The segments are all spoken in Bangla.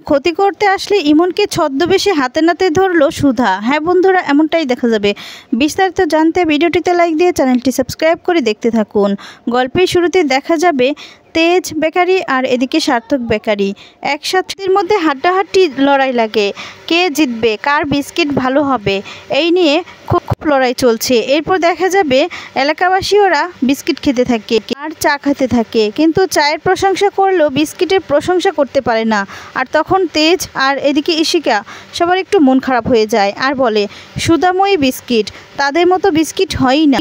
ক্ষতি করতে আসলে ইমনকে ছদ্মবেশে হাতে নাতে ধরলো সুধা। হ্যাঁ বন্ধুরা, এমনটাই দেখা যাবে। বিস্তারিত জানতে ভিডিওটিতে লাইক দিয়ে চ্যানেলটি সাবস্ক্রাইব করে দেখতে থাকুন। গল্পের শুরুতে দেখা যাবে তেজ বেকারি আর এদিকে সার্থক বেকারি একসাথের মধ্যে হাড্ডাহাড্ডি লড়াই লাগে। কে জিতবে, কার বিস্কিট ভালো হবে, এই নিয়ে খুব লড়াই চলছে। এরপর দেখা যাবে এলাকাবাসী ওরা বিস্কিট খেতে থাকে আর চা খেতে থাকে, কিন্তু চায়ের প্রশংসা করলেও বিস্কিটের প্রশংসা করতে পারে না। আর তখন তেজ আর এদিকে ইশিকা সবার একটু মন খারাপ হয়ে যায় আর বলে, সুধাময়ী বিস্কিট, তাদের মতো বিস্কিট হয়ই না,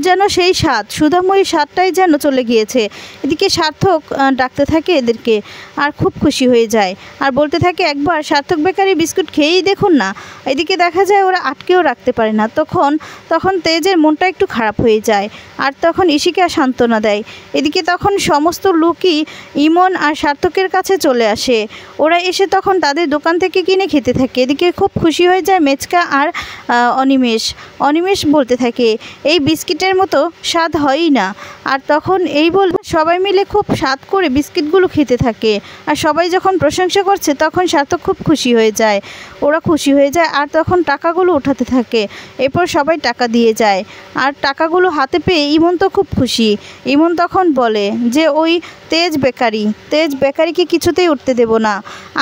যেন সেই স্বাদ, সুধাময়ী স্বাদটাই যেন চলে গিয়েছে। এদিকে সার্থক ডাকতে থাকে এদেরকে আর খুব খুশি হয়ে যায় আর বলতে থাকে, একবার সার্থক বেকারি বিস্কুট খেয়েই দেখুন না। এদিকে দেখা যায় ওরা আটকেও রাখতে পারে না। তখন তেজের মনটা একটু খারাপ হয়ে যায় আর তখন ইশিকা সান্ত্বনা দেয়। এদিকে তখন সমস্ত লোকই ইমন আর সার্থকের কাছে চলে আসে। ওরা এসে তখন তাদের দোকান থেকে কিনে খেতে থাকে। এদিকে খুব খুশি হয়ে যায় মেচকা আর অনিমেষ বলতে থাকে, এই বিস্কিটের মতো স্বাদ হয়ই না। আর তখন এই বলে সবাই মিলে খুব স্বাদ করে বিস্কিটগুলো খেতে থাকে। আর সবাই যখন প্রশংসা করছে তখন সার্থক খুব খুশি হয়ে যায়, ওরা খুশি হয়ে যায় আর তখন টাকাগুলো উঠাতে থাকে। এরপর সবাই টাকা দিয়ে যায় আর টাকাগুলো হাতে পেয়ে ইমন তো খুব খুশি। ইমন তখন বলে যে ওই তেজ বেকারিকে কিছুতেই উঠতে দেব না,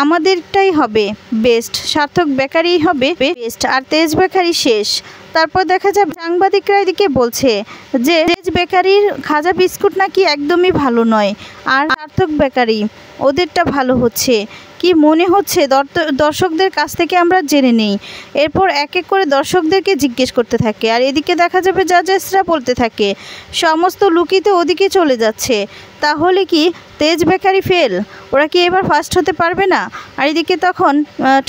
আমাদেরটাই হবে বেস্ট, সার্থক বেকারি হবে বেস্ট আর তেজ বেকারি শেষ। তারপর দেখা যাবে সাংবাদিকরা এদিকে বলছে যে তেজ বেকারির খাজা বিস্কুট নাকি একদমই ভালো নয় আর সার্থক বেকারি ওদেরটা ভালো হচ্ছে। কি মনে হচ্ছে দর্শকদের কাছ থেকে আমরা জেনে নেই। এরপর এক এক করে দর্শকদেরকে জিজ্ঞেস করতে থাকে আর এদিকে দেখা যাবে জাজেসরা বলতে থাকে, সমস্ত লুকিতে ওদিকে চলে যাচ্ছে, তাহলে কি তেজ বেকারি ফেল, ওরা কি এবার ফার্স্ট হতে পারবে না? আর এদিকে তখন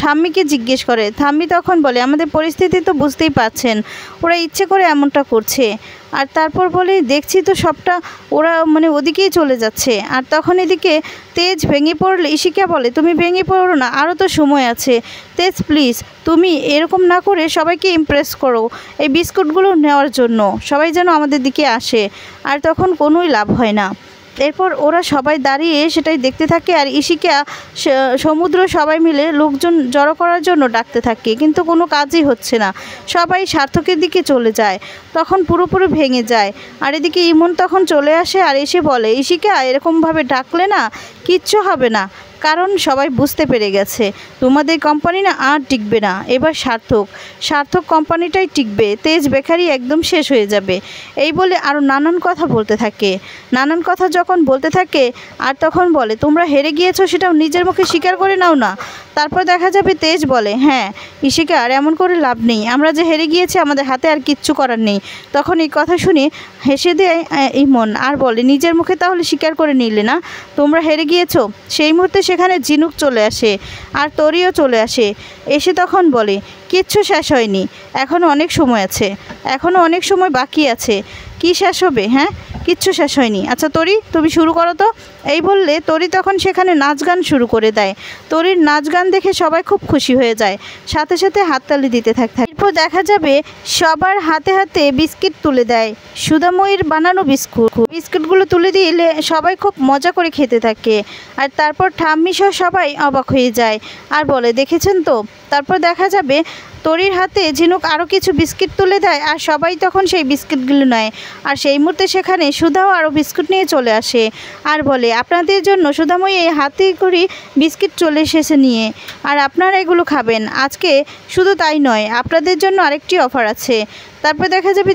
ঠাম্মিকে জিজ্ঞেস করে, ঠাম্মি তখন বলে, আমাদের পরিস্থিতি তো বুঝতেই পারছেন, ওরা ইচ্ছে করে এমনটা করছে। আর তারপর বলে, দেখছি তো সবটা ওরা ওদিকেই চলে যাচ্ছে। আর তখন এদিকে তেজ ভেঙে পড়লে ইশিকা বলে, তুমি ভেঙে পড়ো না, আরও তো সময় আছে। তেজ প্লিজ তুমি এরকম না করে সবাইকে ইমপ্রেস করো এই বিস্কুটগুলো নেওয়ার জন্য, সবাই যেন আমাদের দিকে আসে। আর তখন কোনোই লাভ হয় না। এরপর ওরা সবাই দাঁড়িয়ে সেটাই দেখতে থাকে আর ইশিকা সমুদ্র সবাই মিলে লোকজন জড়ো করার জন্য ডাকতে থাকে, কিন্তু কোনো কাজই হচ্ছে না। সবাই সার্থকের দিকে চলে যায়, তখন পুরোপুরি ভেঙে যায়। আর এদিকে ইমন তখন চলে আসে আর এসে বলে, ইশিকা এরকমভাবে ডাকলে না কিচ্ছু হবে না, কারণ সবাই বুঝতে পেরে গেছে তোমাদের কোম্পানি না আর টিকবে না, এবার সার্থক কোম্পানিটাই টিকবে, তেজ বেকারি একদম শেষ হয়ে যাবে। এই বলে আরও নানান কথা বলতে থাকে। নানান কথা যখন বলতে থাকে আর তখন বলে, তোমরা হেরে গিয়েছো সেটাও নিজের মুখে স্বীকার করে নাও না। তারপর দেখা যাবে তেজ বলে, হ্যাঁ ইশিকা আর এমন করে লাভ নেই, আমরা যে হেরে গিয়েছি আমাদের হাতে আর কিচ্ছু করার নেই। তখন এই কথা শুনে হেসে দেয় ইমন আর বলে, নিজের মুখে তাহলে স্বীকার করে নিলে না তোমরা হেরে গিয়েছো। সেই মুহূর্তে সেখানে ঝিনুক চলে আসে আর তরিও চলে আসে। এসে তখন বলে, কিচ্ছু শেষ হয়নি, এখনও অনেক সময় আছে, এখনও অনেক সময় বাকি আছে। কি শেষ হবে? হ্যাঁ কিচ্ছু শেষ হয়নি। আচ্ছা তরি তুমি শুরু করো তো। এই বললে তরি তখন সেখানে নাচ গান শুরু করে দেয়। তরির নাচ গান দেখে সবাই খুব খুশি হয়ে যায়, সাথে সাথে হাততালি দিতে থাকে। এরপর দেখা যাবে সবার হাতে হাতে বিস্কিট তুলে দেয়, সুধাময়ীর বানানো বিস্কুটগুলো তুলে দিলে সবাই খুব মজা করে খেতে থাকে। আর তারপর ঠাম্মি সহ সবাই অবাক হয়ে যায় আর বলে, দেখেছেন তো। তারপর দেখা যাবে তরির হাতে ঝিনুক আরও কিছু বিস্কিট তুলে দেয় আর সবাই তখন সেই বিস্কিটগুলো নেয়। আর সেই মুহূর্তে সেখানে সুধাও আরও বিস্কুট নিয়ে চলে আসে আর বলে, আপনাদের জন্য সুধাময়ী এই হাতে করে বিস্কিট চলে এসেছে নিয়ে, আর আপনারা এগুলো খাবেন আজকে। শুধু তাই নয়, আপনাদের জন্য আরেকটি অফার আছে। তারপর দেখা যাবে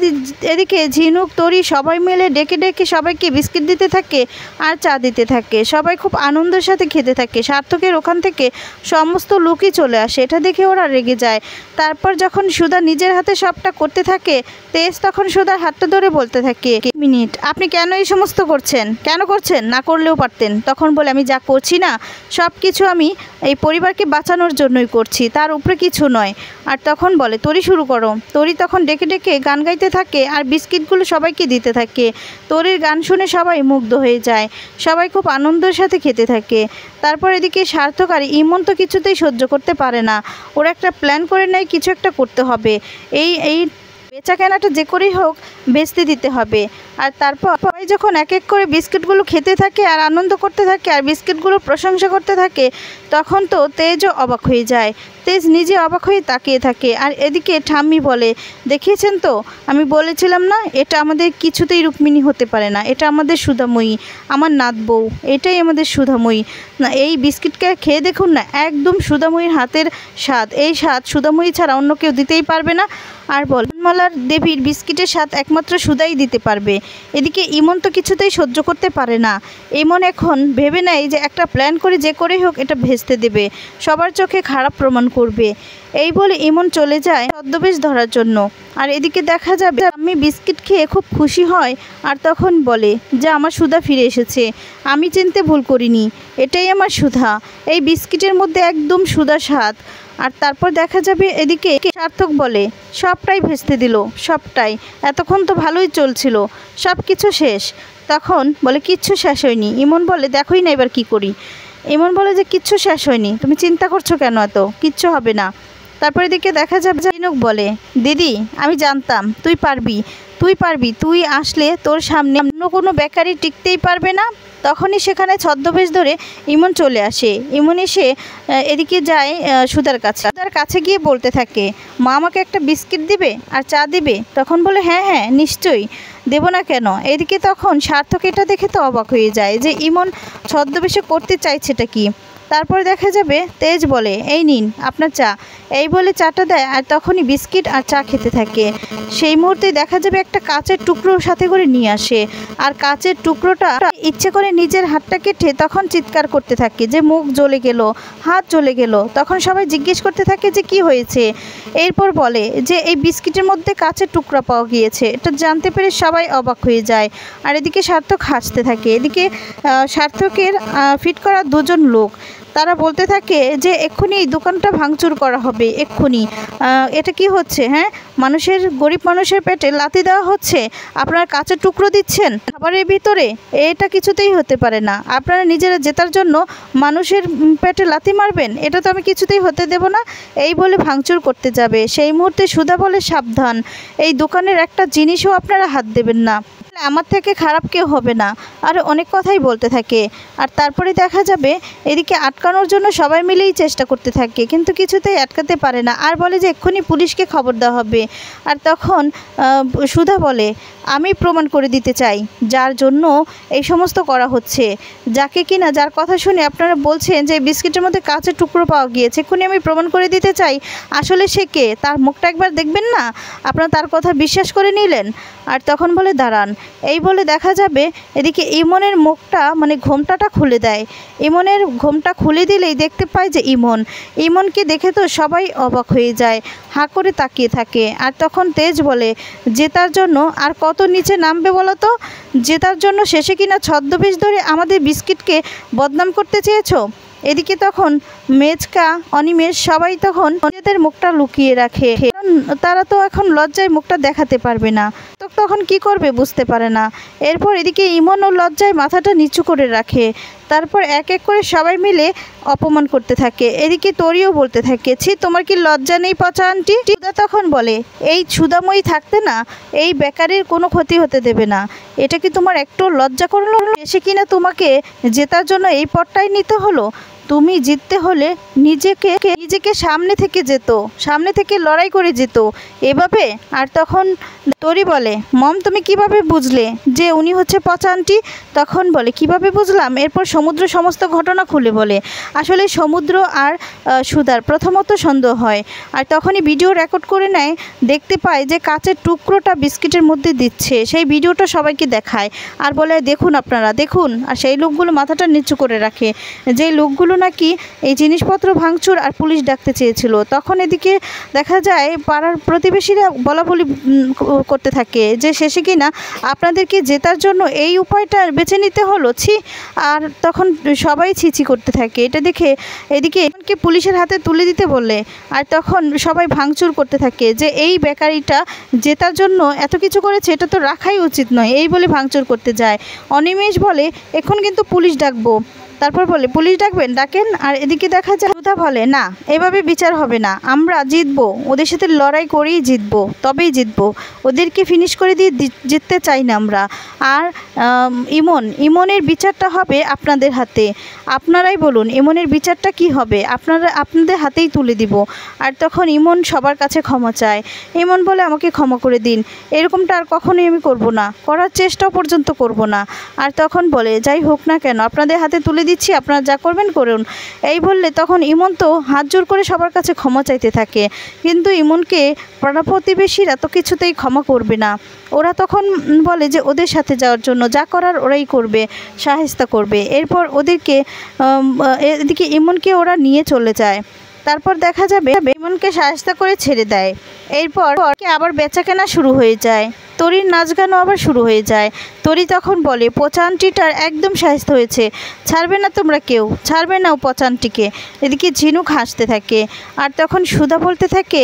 এদিকে ঝিনুক তরি সবাই মিলে ডেকে ডেকে সবাইকে বিস্কিট দিতে থাকে আর চা দিতে থাকে। সবাই খুব আনন্দের সাথে খেতে থাকে। সার্থকের ওখান থেকে সমস্ত লোকই চলে আসে, এটা দেখে ওরা রেগে যায়। তারপর যখন সুধা নিজের হাতে সবটা করতে থাকে, তেজ তখন সুধার হাতটা ধরে বলতে থাকে, মিনিট আপনি কেন এই সমস্ত করছেন, কেন করছেন, না করলেও পারতেন। তখন বলে, আমি যা করছি না সব কিছু আমি এই পরিবারকে বাঁচানোর জন্যই করছি, তার উপরে কিছু নয়। আর তখন বলে, তরি শুরু করো। তরি তখন ডেকে ডেকে গান গাইতে থাকে আর বিস্কিটগুলো সবাইকে দিতে থাকে। তরির গান শুনে সবাই মুগ্ধ হয়ে যায়, সবাই খুব আনন্দের সাথে খেতে থাকে। তারপর এদিকে সার্থক আর ইমন তো কিছুতেই সহ্য করতে পারে না, ওরা একটা প্ল্যান করে নেয় কিছু একটা করতে হবে। এই বেচা কেনাটা যে করেই হোক বেচতে দিতে হবে। আর তারপর সবাই যখন এক এক করে বিস্কিটগুলো খেতে থাকে আর আনন্দ করতে থাকে আর বিস্কিটগুলোর প্রশংসা করতে থাকে, তখন তো তেজও অবাক হয়ে যায়। তেজ নিজে অবাক হয়ে তাকিয়ে থাকে। আর এদিকে ঠাম্মি বলে, দেখিয়েছেন তো, আমি বলেছিলাম না এটা আমাদের কিছুতেই রুক্মিণী হতে পারে না, এটা আমাদের সুধাময়ী, আমার নাত বউ, এটাই আমাদের সুধাময়ী। না, এই বিস্কিটটা খেয়ে দেখুন না, একদম সুধাময়ীর হাতের স্বাদ, এই স্বাদ সুধাময়ী ছাড়া অন্য কেউ দিতেই পারবে না। আর বনমালার দেবীর বিস্কিটের স্বাদ একমাত্র সুধাই দিতে পারবে। এদিকে ইমন তো কিছুতেই সহ্য করতে পারে না। ইমন এখন ভেবে নেয় যে একটা প্ল্যান করে যে করেই হোক এটা ভেস্তে দেবে, সবার চোখে খারাপ প্রমাণ করবে। এই বলে ইমন চলে যায় ছদ্মবেশ ধরার জন্য। আর এদিকে দেখা যাবে আমি বিস্কিট খেয়ে খুব খুশি হয় আর তখন বলে যে আমার সুধা ফিরে এসেছে, আমি চিনতে ভুল করিনি, এটাই আমার সুধা, এই বিস্কিটের মধ্যে একদম সুধা স্বাদ। আর তারপর দেখা যাবে এদিকে সার্থক বলে, সবটাই ভেস্তে দিল, সবটাই, এতক্ষণ তো ভালোই চলছিল, সব কিছু শেষ। তখন বলে কিচ্ছু শেষ হয়নি। ইমন বলে দেখোই না এবার কি করি। ইমন বলে যে কিচ্ছু শেষ হয়নি, তুমি চিন্তা করছো কেন, এত কিচ্ছু হবে না। তারপর এদিকে দেখা যাবে ঝিনুক বলে, দিদি আমি জানতাম তুই পারবি, তুই পারবি, তুই আসলে তোর সামনে অন্য কোনো বেকারি টিকতেই পারবে না। তখনই সেখানে ছদ্মবেশ ধরে ইমন চলে আসে। ইমন এসে এদিকে যায় সুধার কাছে। সুধার কাছে গিয়ে বলতে থাকে, মা আমাকে একটা বিস্কিট দিবে আর চা দিবে? তখন বলে হ্যাঁ হ্যাঁ নিশ্চয়ই, দেব না কেন। এদিকে তখন সার্থক এটা দেখে তো অবাক হয়ে যায় যে ইমন ছদ্মবেশে করতে চাইছেটা কি। তারপরে দেখা যাবে তেজ বলে, এই নিন আপনার চা, এই বলে চাটা দেয় আর তখনই বিস্কিট আর চা খেতে থাকে। সেই মুহূর্তে দেখা যাবে একটা কাচের টুকরো সাথে করে নিয়ে আসে আর কাচের টুকরোটা ইচ্ছে করে নিজের হাতটা কেটে তখন চিৎকার করতে থাকে যে মুখ জ্বলে গেল, হাত জ্বলে গেল। তখন সবাই জিজ্ঞেস করতে থাকে যে কি হয়েছে। এরপর বলে যে এই বিস্কিটের মধ্যে কাচের টুকরা পাওয়া গিয়েছে। এটা জানতে পেরে সবাই অবাক হয়ে যায়। আর এদিকে সার্থক হাসতে থাকে। এদিকে সার্থকের ফিট করা দুজন লোক তারা বলতে থাকে যে এক্ষুনি এই দোকানটা ভাঙচুর করা হবে, এক্ষুনি। এটা কি হচ্ছে? হ্যাঁ, মানুষের, গরিব মানুষের পেটে লাথি দেওয়া হচ্ছে, আপনারা কাঁচের টুকরো দিচ্ছেন খাবারের ভিতরে, এটা কিছুতেই হতে পারে না। আপনারা নিজেরা জেতার জন্য মানুষের পেটে লাথি মারবেন, এটা তো আমি কিছুতেই হতে দেব না। এই বলে ভাঙচুর করতে যাবে। সেই মুহূর্তে সুধা বলে, সাবধান, এই দোকানের একটা জিনিসও আপনারা হাত দেবেন না, আমার থেকে খারাপ কেউ হবে না। আর অনেক কথাই বলতে থাকে। আর তারপরে দেখা যাবে এদিকে আটকানোর জন্য সবাই মিলেই চেষ্টা করতে থাকে, কিন্তু কিছুতেই আটকাতে পারে না। আর বলে যে এক্ষুনি পুলিশকে খবর দেওয়া হবে। আর তখন সুধা বলে, আমি প্রমাণ করে দিতে চাই যার জন্য এই সমস্ত করা হচ্ছে, যাকে কিনা, যার কথা শুনে আপনারা বলছেন যে বিস্কিটের মধ্যে কাঁচের টুকরো পাওয়া গিয়েছে, এক্ষুনি আমি প্রমাণ করে দিতে চাই আসলে সে কে, তার মুখটা একবার দেখবেন না, আপনারা তার কথা বিশ্বাস করে নিলেন। আর তখন বলে দাঁড়ান। এই বলে দেখা যাবে এদিকে ইমনের মুখটা, মানে ঘোমটাটা খুলে দেয়। ইমনের ঘোমটা খুলে দিলেই দেখতে পায় যে ইমনকে দেখে তো সবাই অবাক হয়ে যায়, হাঁ করে তাকিয়ে থাকে। আর তখন তেজ বলে, জেতার জন্য আর কত নিচে নামবে বলো তো, জেতার জন্য শেষে কিনা ছদ্মবেশ ধরে আমাদের বিস্কিটকে বদনাম করতে চেয়েছো। এদিকে তখন মেজকা, অনিমেষ সবাই তখন নিজেদের মুখটা লুকিয়ে রাখে, কারণ তারা তো এখন লজ্জায় মুখটা দেখাতে পারবে না। তো তখন কি করবে বুঝতে পারে না। এরপর এদিকে ইমনও লজ্জায় মাথাটা নিচু করে রাখে। তারপর এক এক করে সবাই মিলে অপমান করতে থাকে। এদিকে তরিও বলতে থাকে, ছি তোমার কি লজ্জা নেই পচা আন্টি। সুধা তখন বলে, এই সুধাময়ী থাকতে না এই বেকারির কোনো ক্ষতি হতে দেবে না, এটা কি তোমার একটু লজ্জা করলো? এসে কিনা তোমাকে জেতার জন্য এই পথটাই নিতে হলো। তুমি জিততে হলে নিজেকে সামনে থেকে যেত, সামনে থেকে লড়াই করে যেত এভাবে। আর তখন তরি বলে, মম তুমি কিভাবে বুঝলে যে উনি হচ্ছে পচা আন্টি? তখন বলে, কিভাবে বুঝলাম? এরপর সমুদ্র সমস্ত ঘটনা খুলে বলে। আসলে সমুদ্র আর সুধার প্রথমত সন্দেহ হয়। আর তখনই ভিডিও রেকর্ড করে নেয়, দেখতে পায় যে কাচের টুকরোটা বিস্কিটের মধ্যে দিচ্ছে। সেই ভিডিওটা সবাইকে দেখায় আর বলে, দেখুন আপনারা দেখুন। আর সেই লোকগুলো মাথাটা নিচু করে রাখে, যেই লোকগুলো নাকি এই জিনিসপত্র ভাঙচুর আর পুলিশ ডাকতে চেয়েছিল। তখন এদিকে দেখা যায় পাড়ার প্রতিবেশীরা বলাবলি করতে থাকে যে শেষে কিনা আপনাদেরকে জেতার জন্য এই উপায়টা বেছে নিতে হলো, ছি। আর তখন সবাই ছিছি করতে থাকে। এটা দেখে এদিকে এমনকি পুলিশের হাতে তুলে দিতে বললে। আর তখন সবাই ভাঙচুর করতে থাকে যে এই বেকারিটা জেতার জন্য এত কিছু করেছে, এটা তো রাখাই উচিত নয়, এই বলে ভাঙচুর করতে যায়। অনিমেষ বলে, এখন কিন্তু পুলিশ ডাকবো। তারপর বলে পুলিশ ডাকবেন, ডাকেন। আর এদিকে দেখা যায় সুধা বলে না, এভাবে বিচার হবে না, আমরা জিতবো, ওদের সাথে লড়াই করেই জিতবো, তবেই জিতবো, ওদেরকে ফিনিশ করে দিয়ে জিততে চাই না আমরা। আর ইমনের বিচারটা হবে আপনাদের হাতে, আপনারাই বলুন ইমনের বিচারটা কি হবে, আপনাদের হাতেই তুলে দিব। আর তখন ইমন সবার কাছে ক্ষমা চায়। ইমন বলে আমাকে ক্ষমা করে দিন, এরকমটা আর কখনোই আমি করব না, করার চেষ্টাও পর্যন্ত করব না। আর তখন বলে যাই হোক না কেন আপনাদের হাতে তুলে দিচ্ছি, আপনারা যা করবেন করুন। এই বললে তখন ইমন তো হাত জোর করে সবার কাছে ক্ষমা চাইতে থাকে, কিন্তু ইমনকে পাড়া প্রতিবেশীরা তো কিছুতেই ক্ষমা করবে না। ওরা তখন বলে যে ওদের সাথে যাওয়ার জন্য, যা করার ওরাই করবে, শায়েস্তা করবে। এরপর ওদেরকে এদিকে ইমনকে ওরা নিয়ে চলে যায়। তারপর দেখা যাবে ইমনকে শায়েস্তা করে ছেড়ে দেয়। এরপর আবার বেচাকেনা শুরু হয়ে যায়, তরির নাচ গানও আবার শুরু হয়ে যায়। তরি তখন বলে পচা আন্টিটার একদম শায়েস্তা হয়েছে, ছাড়বে না তোমরা, কেউ ছাড়বে না ও পচা আন্টিকে। এদিকে ঝিনুক হাসতে থাকে। আর তখন সুধা বলতে থাকে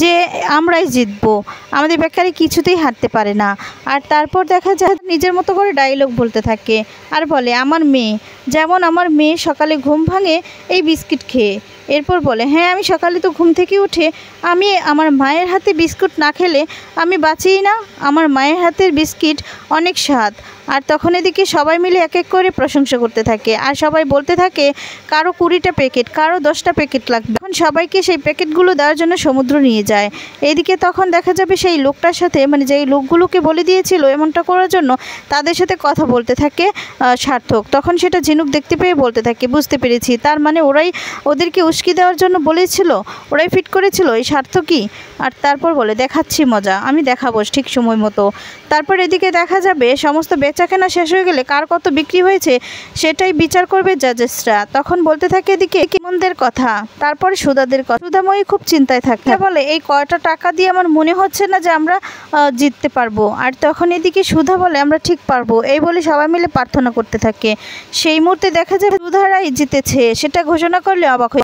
যে আমরাই জিতবো, আমাদের বেকারি কিছুতেই হারতে পারে না। আর তারপর দেখা যায় নিজের মতো করে ডায়লগ বলতে থাকে আর বলে আমার মেয়ে, যেমন আমার মেয়ে সকালে ঘুম ভাঙে এই বিস্কিট খেয়ে। এরপর বলে হ্যাঁ আমি সকালে তো ঘুম থেকে উঠে আমি আমার মায়ের হাতে বিস্কুট না খেলে আমি বাঁচিই না, আমার মায়ের হাতের বিস্কিট অনেক স্বাদ। আর তখন এদিকে সবাই মিলে এক এক করে প্রশংসা করতে থাকে, আর সবাই বলতে থাকে কারো 20টা প্যাকেট, কারো 10টা প্যাকেট লাগবে। তখন সবাইকে সেই প্যাকেটগুলো দেওয়ার জন্য সমুদ্র নিয়ে যায়। এদিকে তখন দেখা যাবে সেই লোকটার সাথে, মানে যেই লোকগুলোকে বলে দিয়েছিল এমনটা করার জন্য, তাদের সাথে কথা বলতে থাকে সার্থক। তখন সেটা ঝিনুক দেখতে পেয়ে বলতে থাকে বুঝতে পেরেছি, তার মানে ওরাই ওদেরকে উস্কি দেওয়ার জন্য বলেছিল, ওরাই ফিট করেছিল এই সার্থকই। আর তারপর বলে দেখাচ্ছি মজা, আমি দেখাবো ঠিক সময় মতো। তারপর এদিকে দেখা যাবে সমস্ত বেচাকেনা শেষ হয়ে গেলে কার কত বিক্রি হয়েছে সেটাই বিচার করবে জাজেসরা। তখন বলতে থাকে এদিকে ইমনদের কথা, তারপরে সুধাদের কথা। সুধাময়ী খুব চিন্তায় থাকে, বলে এই কয়টা টাকা দিয়ে আমার মনে হচ্ছে না যে আমরা জিততে পারবো। আর তখন এদিকে সুধা বলে আমরা ঠিক পারবো, এই বলে সবাই মিলে প্রার্থনা করতে থাকে। সেই মুহূর্তে দেখা যাবে সুধারাই জিতেছে, সেটা ঘোষণা করলে অবাক হয়ে